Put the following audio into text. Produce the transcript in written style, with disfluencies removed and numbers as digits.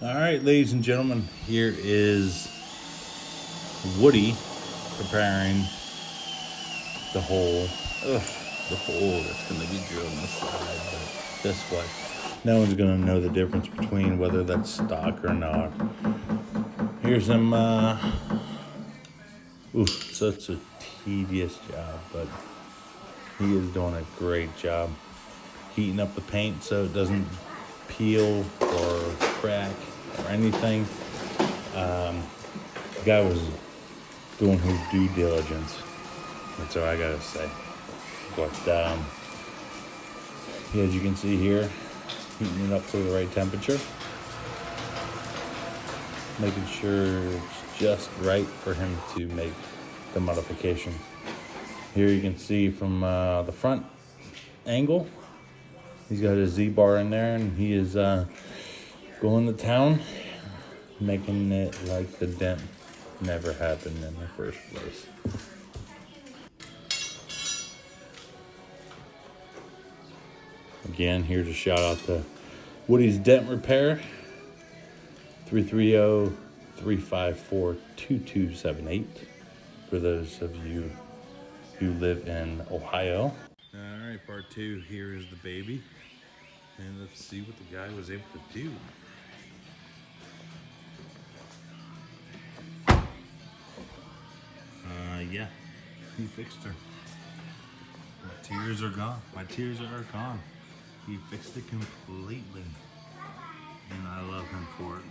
All right, ladies and gentlemen, here is Woody preparing the hole. The hole that's going to be drilled in the side. But guess what? No one's going to know the difference between whether that's stock or not. Here's him. Such a tedious job, but he is doing a great job heating up the paint so it doesn't peel or crack or anything. The guy was doing his due diligence. That's all I gotta say. But as you can see here, heating it up to the right temperature, making sure it's just right for him to make the modification. Here you can see from the front angle, he's got his Z-bar in there, and he is going to town, making it like the dent never happened in the first place. Again, here's a shout out to Woody's Dent Repair, 330-354-2278 for those of you who live in Ohio. All right, part two, here is the baby. And let's see what the guy was able to do. Yeah, he fixed her. My tears are gone. My tears are gone. He fixed it completely. And I love him for it.